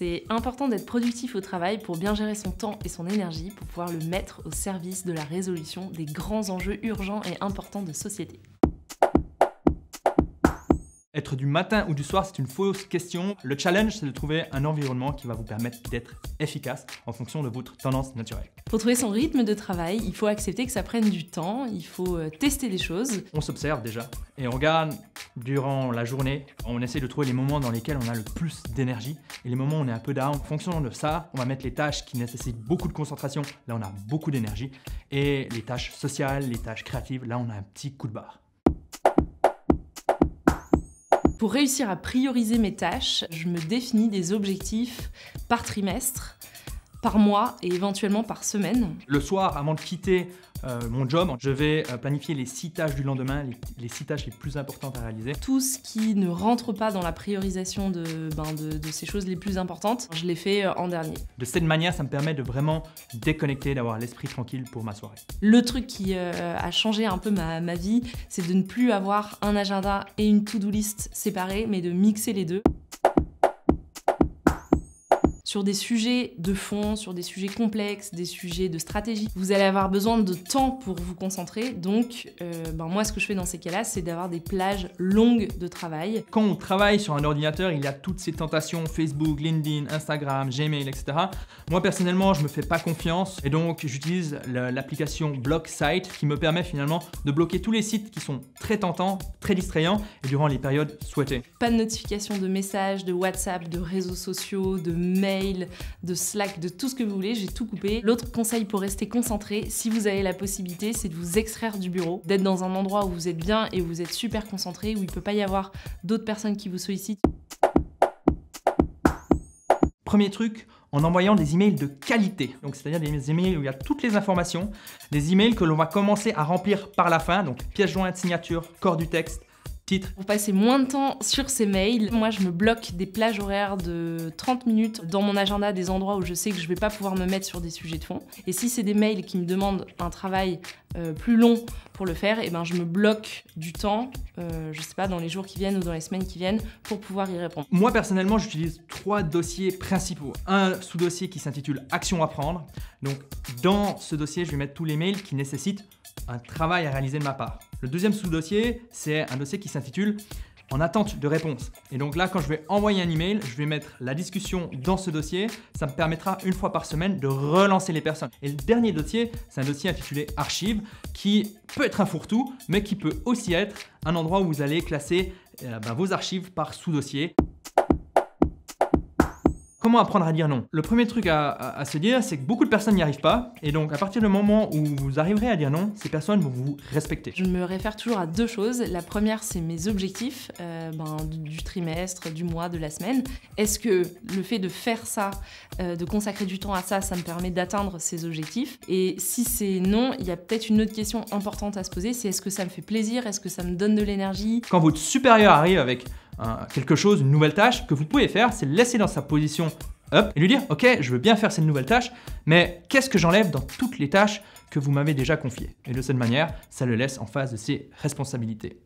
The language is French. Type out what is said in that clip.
C'est important d'être productif au travail pour bien gérer son temps et son énergie pour pouvoir le mettre au service de la résolution des grands enjeux urgents et importants de société. Être du matin ou du soir, c'est une fausse question. Le challenge, c'est de trouver un environnement qui va vous permettre d'être efficace en fonction de votre tendance naturelle. Pour trouver son rythme de travail, il faut accepter que ça prenne du temps, il faut tester des choses. On s'observe déjà et on regarde durant la journée, on essaie de trouver les moments dans lesquels on a le plus d'énergie et les moments où on est un peu down. En fonction de ça, on va mettre les tâches qui nécessitent beaucoup de concentration, là on a beaucoup d'énergie, et les tâches sociales, les tâches créatives, là on a un petit coup de barre. Pour réussir à prioriser mes tâches, je me définis des objectifs par trimestre, par mois et éventuellement par semaine. Le soir, avant de quitter mon job, je vais planifier les 6 tâches du lendemain, les 6 tâches les plus importantes à réaliser. Tout ce qui ne rentre pas dans la priorisation de ces choses les plus importantes, je les fais en dernier. De cette manière, ça me permet de vraiment déconnecter, d'avoir l'esprit tranquille pour ma soirée. Le truc qui a changé un peu ma vie, c'est de ne plus avoir un agenda et une to-do list séparés, mais de mixer les deux. Sur des sujets de fond, sur des sujets complexes, des sujets de stratégie, vous allez avoir besoin de temps pour vous concentrer. Donc, moi, ce que je fais dans ces cas-là, c'est d'avoir des plages longues de travail. Quand on travaille sur un ordinateur, il y a toutes ces tentations, Facebook, LinkedIn, Instagram, Gmail, etc. Moi, personnellement, je me fais pas confiance et donc j'utilise l'application BlockSite qui me permet finalement de bloquer tous les sites qui sont très tentants, très distrayants et durant les périodes souhaitées. Pas de notification de messages, de WhatsApp, de réseaux sociaux, de mails, de Slack, de tout ce que vous voulez, j'ai tout coupé. L'autre conseil pour rester concentré, si vous avez la possibilité, c'est de vous extraire du bureau, d'être dans un endroit où vous êtes bien et où vous êtes super concentré, où il ne peut pas y avoir d'autres personnes qui vous sollicitent. Premier truc, en envoyant des emails de qualité. Donc c'est-à-dire des emails où il y a toutes les informations, des emails que l'on va commencer à remplir par la fin, donc pièce jointe, signature, corps du texte, titre. Pour passer moins de temps sur ces mails, moi je me bloque des plages horaires de 30 minutes dans mon agenda, des endroits où je sais que je vais pas pouvoir me mettre sur des sujets de fond. Et si c'est des mails qui me demandent un travail plus long pour le faire, et je me bloque du temps, je sais pas, dans les jours qui viennent ou dans les semaines qui viennent pour pouvoir y répondre. Moi personnellement, j'utilise 3 dossiers principaux. Un sous-dossier qui s'intitule Action à prendre. Donc dans ce dossier, je vais mettre tous les mails qui nécessitent un travail à réaliser de ma part. Le deuxième sous-dossier, c'est un dossier qui s'intitule En attente de réponse. Et donc là, quand je vais envoyer un email, je vais mettre la discussion dans ce dossier. Ça me permettra une fois par semaine de relancer les personnes. Et le dernier dossier, c'est un dossier intitulé Archives qui peut être un fourre-tout, mais qui peut aussi être un endroit où vous allez classer vos archives par sous-dossier. Comment apprendre à dire non? Le premier truc à se dire, c'est que beaucoup de personnes n'y arrivent pas. Et donc, à partir du moment où vous arriverez à dire non, ces personnes vont vous respecter. Je me réfère toujours à 2 choses. La première, c'est mes objectifs du trimestre, du mois, de la semaine. Est-ce que le fait de faire ça, de consacrer du temps à ça, ça me permet d'atteindre ces objectifs? Et si c'est non, il y a peut-être une autre question importante à se poser, c'est est-ce que ça me fait plaisir? Est-ce que ça me donne de l'énergie? Quand votre supérieur arrive avec quelque chose, une nouvelle tâche, que vous pouvez faire, c'est le laisser dans sa position up et lui dire « Ok, je veux bien faire cette nouvelle tâche, mais qu'est-ce que j'enlève dans toutes les tâches que vous m'avez déjà confiées ?» Et de cette manière, ça le laisse en face de ses responsabilités.